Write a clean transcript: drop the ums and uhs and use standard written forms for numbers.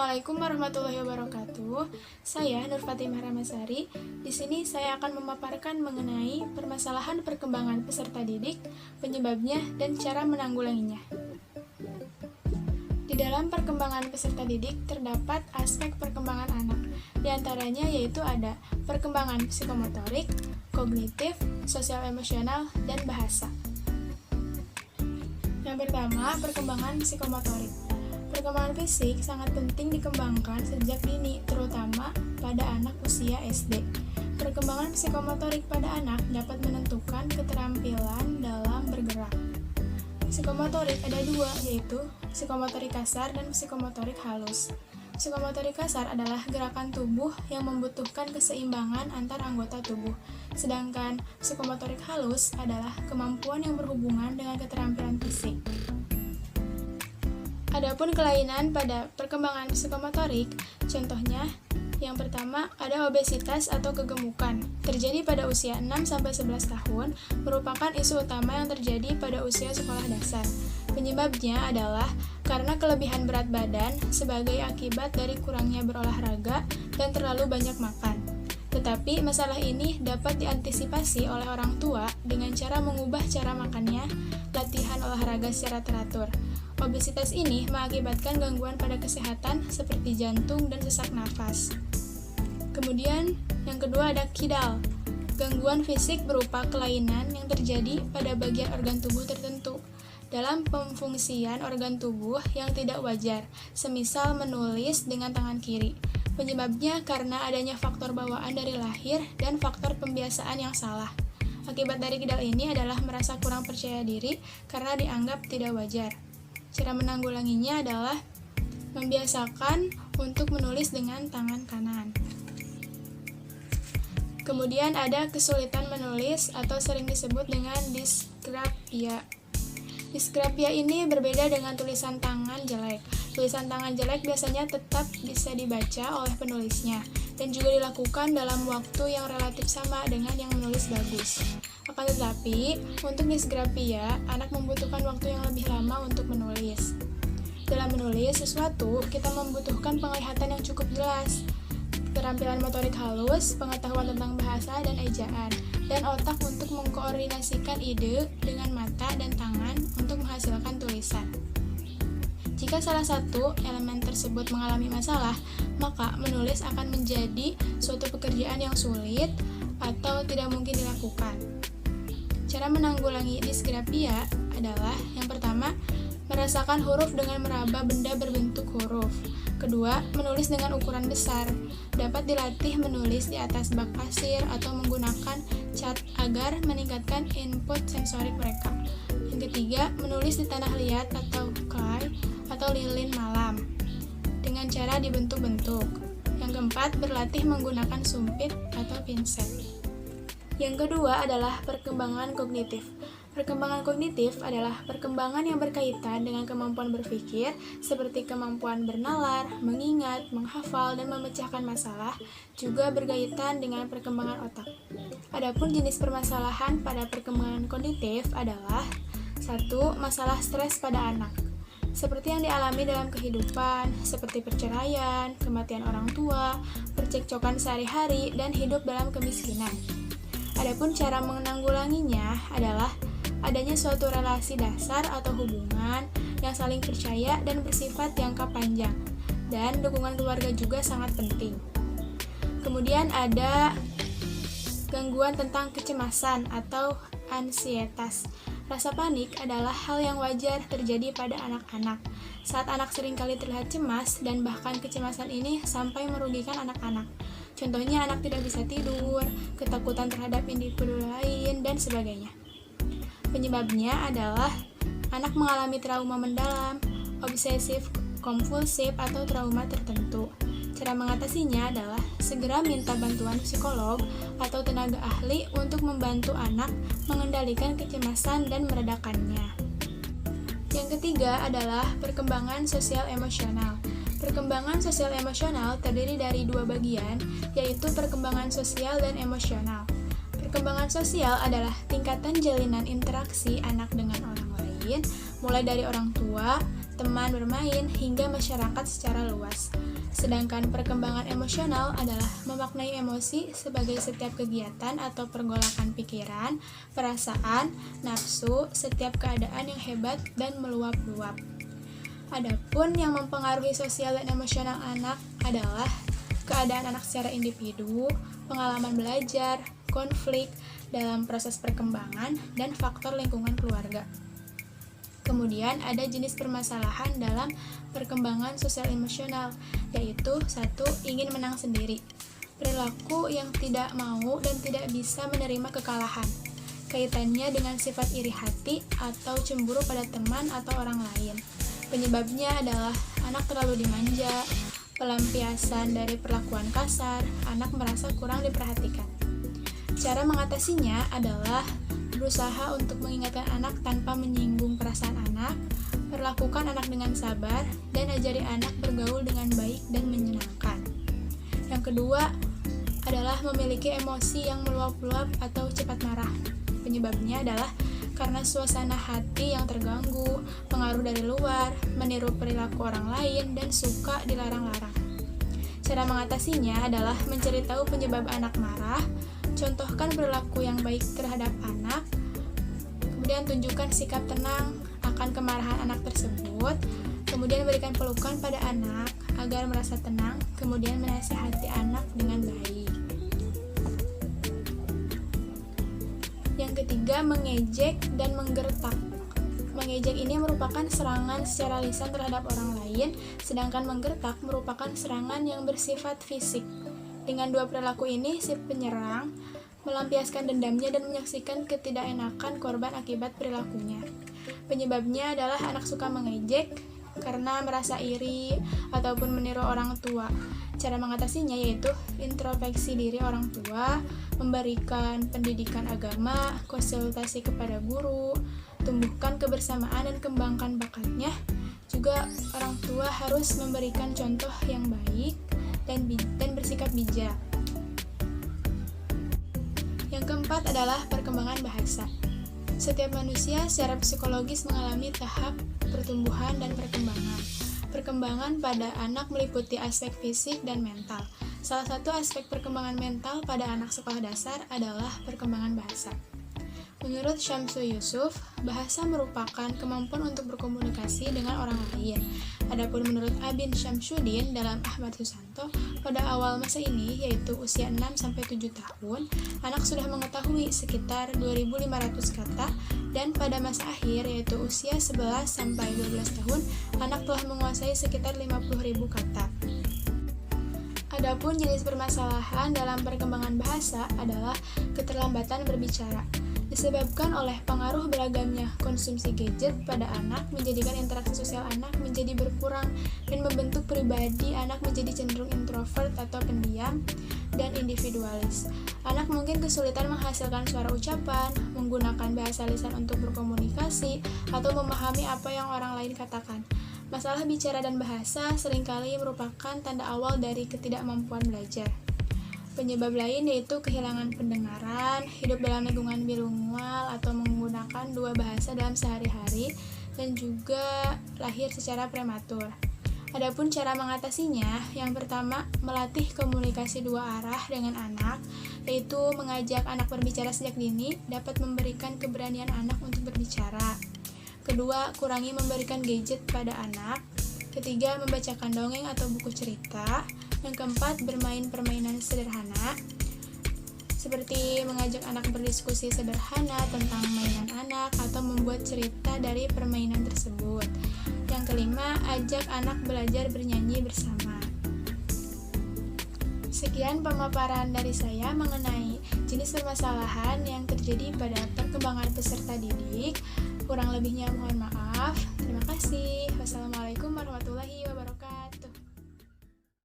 Assalamualaikum warahmatullahi wabarakatuh. Saya Nur Fatimah Ramasari. Di sini saya akan memaparkan mengenai permasalahan perkembangan peserta didik, penyebabnya, dan cara menanggulanginya. Di dalam perkembangan peserta didik terdapat aspek perkembangan anak. Di antaranya yaitu ada perkembangan psikomotorik, kognitif, sosial emosional, dan bahasa. Yang pertama, perkembangan psikomotorik. Perkembangan fisik sangat penting dikembangkan sejak dini, terutama pada anak usia SD. Perkembangan psikomotorik pada anak dapat menentukan keterampilan dalam bergerak. Psikomotorik ada dua, yaitu psikomotorik kasar dan psikomotorik halus. Psikomotorik kasar adalah gerakan tubuh yang membutuhkan keseimbangan antar anggota tubuh, sedangkan psikomotorik halus adalah kemampuan yang berhubungan dengan keterampilan fisik. Adapun kelainan pada perkembangan psikomotorik, contohnya yang pertama ada obesitas atau kegemukan. Terjadi pada usia 6-11 tahun, merupakan isu utama yang terjadi pada usia sekolah dasar. Penyebabnya adalah karena kelebihan berat badan sebagai akibat dari kurangnya berolahraga dan terlalu banyak makan. Tetapi masalah ini dapat diantisipasi oleh orang tua dengan cara mengubah cara makannya, latihan olahraga secara teratur. Obesitas ini mengakibatkan gangguan pada kesehatan seperti jantung dan sesak nafas. Kemudian, yang kedua ada kidal. Gangguan fisik berupa kelainan yang terjadi pada bagian organ tubuh tertentu dalam pemfungsian organ tubuh yang tidak wajar, semisal menulis dengan tangan kiri. Penyebabnya karena adanya faktor bawaan dari lahir dan faktor pembiasaan yang salah. Akibat dari kidal ini adalah merasa kurang percaya diri karena dianggap tidak wajar. Cara menanggulanginya adalah membiasakan untuk menulis dengan tangan kanan. Kemudian ada kesulitan menulis atau sering disebut dengan disgrafia. Disgrafia ini berbeda dengan tulisan tangan jelek. Tulisan tangan jelek biasanya tetap bisa dibaca oleh penulisnya dan juga dilakukan dalam waktu yang relatif sama dengan yang menulis bagus. Akan tetapi, untuk disgrafia, anak membutuhkan waktu yang lebih lama untuk menulis. Dalam menulis sesuatu, kita membutuhkan penglihatan yang cukup jelas, keterampilan motorik halus, pengetahuan tentang bahasa dan ejaan, dan otak untuk mengkoordinasikan ide dengan mata dan tangan untuk menghasilkan tulisan. Jika salah satu elemen tersebut mengalami masalah, maka menulis akan menjadi suatu pekerjaan yang sulit atau tidak mungkin dilakukan. Cara menanggulangi disgrafia adalah yang pertama, merasakan huruf dengan meraba benda berbentuk huruf. Kedua, menulis dengan ukuran besar. Dapat dilatih menulis di atas bak pasir atau menggunakan cat agar meningkatkan input sensorik mereka. Yang ketiga, menulis di tanah liat atau clay atau lilin malam dengan cara dibentuk-bentuk. Yang keempat, berlatih menggunakan sumpit atau pinset. Yang kedua adalah perkembangan kognitif. Perkembangan kognitif adalah perkembangan yang berkaitan dengan kemampuan berpikir, seperti kemampuan bernalar, mengingat, menghafal, dan memecahkan masalah, juga berkaitan dengan perkembangan otak. Adapun jenis permasalahan pada perkembangan kognitif adalah 1. Masalah stres pada anak, seperti yang dialami dalam kehidupan, seperti perceraian, kematian orang tua, percekcokan sehari-hari, dan hidup dalam kemiskinan. Adapun cara menanggulanginya adalah adanya suatu relasi dasar atau hubungan yang saling percaya dan bersifat jangka panjang, dan dukungan keluarga juga sangat penting. Kemudian ada gangguan tentang kecemasan atau ansietas. Rasa panik adalah hal yang wajar terjadi pada anak-anak. Saat anak seringkali terlihat cemas dan bahkan kecemasan ini sampai merugikan anak-anak. Contohnya anak tidak bisa tidur, ketakutan terhadap individu lain, dan sebagainya. Penyebabnya adalah anak mengalami trauma mendalam, obsesif, kompulsif, atau trauma tertentu. Cara mengatasinya adalah segera minta bantuan psikolog atau tenaga ahli untuk membantu anak mengendalikan kecemasan dan meredakannya. Yang ketiga adalah perkembangan sosial emosional. Perkembangan sosial emosional terdiri dari dua bagian, yaitu perkembangan sosial dan emosional. Perkembangan sosial adalah tingkatan jalinan interaksi anak dengan orang lain, mulai dari orang tua, teman bermain, hingga masyarakat secara luas. Sedangkan perkembangan emosional adalah memaknai emosi sebagai setiap kegiatan atau pergolakan pikiran, perasaan, nafsu, setiap keadaan yang hebat dan meluap-luap. Adapun yang mempengaruhi sosial dan emosional anak adalah keadaan anak secara individu, pengalaman belajar, konflik dalam proses perkembangan, dan faktor lingkungan keluarga. Kemudian ada jenis permasalahan dalam perkembangan sosial emosional, yaitu 1. Ingin menang sendiri. Perilaku yang tidak mau dan tidak bisa menerima kekalahan. Kaitannya dengan sifat iri hati atau cemburu pada teman atau orang lain. Penyebabnya adalah anak terlalu dimanja, pelampiasan dari perlakuan kasar, anak merasa kurang diperhatikan. Cara mengatasinya adalah berusaha untuk mengingatkan anak tanpa menyinggung perasaan anak, perlakukan anak dengan sabar, dan ajari anak bergaul dengan baik dan menyenangkan. Yang kedua adalah memiliki emosi yang meluap-luap atau cepat marah. Penyebabnya adalah karena suasana hati yang terganggu, pengaruh dari luar, meniru perilaku orang lain, dan suka dilarang-larang. Cara mengatasinya adalah mencari tahu penyebab anak marah, contohkan perilaku yang baik terhadap anak, kemudian tunjukkan sikap tenang akan kemarahan anak tersebut, kemudian berikan pelukan pada anak agar merasa tenang, kemudian menasihati anak dengan baik. Yang ketiga, mengejek dan menggertak. Mengejek ini merupakan serangan secara lisan terhadap orang lain, sedangkan menggertak merupakan serangan yang bersifat fisik. Dengan dua perilaku ini, si penyerang melampiaskan dendamnya dan menyaksikan ketidakenakan korban akibat perilakunya. Penyebabnya adalah anak suka mengejek karena merasa iri ataupun meniru orang tua. Cara mengatasinya yaitu introspeksi diri orang tua, memberikan pendidikan agama, konsultasi kepada guru, tumbuhkan kebersamaan dan kembangkan bakatnya. Juga orang tua harus memberikan contoh yang baik dan bersikap bijak. Yang keempat adalah perkembangan bahasa. Setiap manusia secara psikologis mengalami tahap pertumbuhan dan perkembangan. Perkembangan pada anak meliputi aspek fisik dan mental. Salah satu aspek perkembangan mental pada anak sekolah dasar adalah perkembangan bahasa. Menurut Syamsul Yusuf, bahasa merupakan kemampuan untuk berkomunikasi dengan orang lain. Adapun menurut Abin Syamsuddin dalam Ahmad Susanto, pada awal masa ini, yaitu usia 6-7 tahun, anak sudah mengetahui sekitar 2.500 kata, dan pada masa akhir, yaitu usia 11-12 tahun, anak telah menguasai sekitar 50.000 kata. Adapun jenis permasalahan dalam perkembangan bahasa adalah keterlambatan berbicara. Disebabkan oleh pengaruh beragamnya konsumsi gadget pada anak menjadikan interaksi sosial anak menjadi berkurang dan membentuk pribadi anak menjadi cenderung introvert atau pendiam dan individualis. Anak mungkin kesulitan menghasilkan suara ucapan, menggunakan bahasa lisan untuk berkomunikasi, atau memahami apa yang orang lain katakan. Masalah bicara dan bahasa seringkali merupakan tanda awal dari ketidakmampuan belajar. Penyebab lain yaitu kehilangan pendengaran, hidup dalam lingkungan bilingual atau menggunakan dua bahasa dalam sehari-hari, dan juga lahir secara prematur. Adapun cara mengatasinya, yang pertama melatih komunikasi dua arah dengan anak, yaitu mengajak anak berbicara sejak dini dapat memberikan keberanian anak untuk berbicara. Kedua, kurangi memberikan gadget pada anak. Ketiga, membacakan dongeng atau buku cerita. Yang keempat, bermain permainan sederhana, seperti mengajak anak berdiskusi sederhana tentang mainan anak atau membuat cerita dari permainan tersebut. Yang kelima, ajak anak belajar bernyanyi bersama. Sekian pemaparan dari saya mengenai jenis permasalahan yang terjadi pada perkembangan peserta didik. Kurang lebihnya mohon maaf. Terima kasih. Wassalamualaikum warahmatullahi wabarakatuh.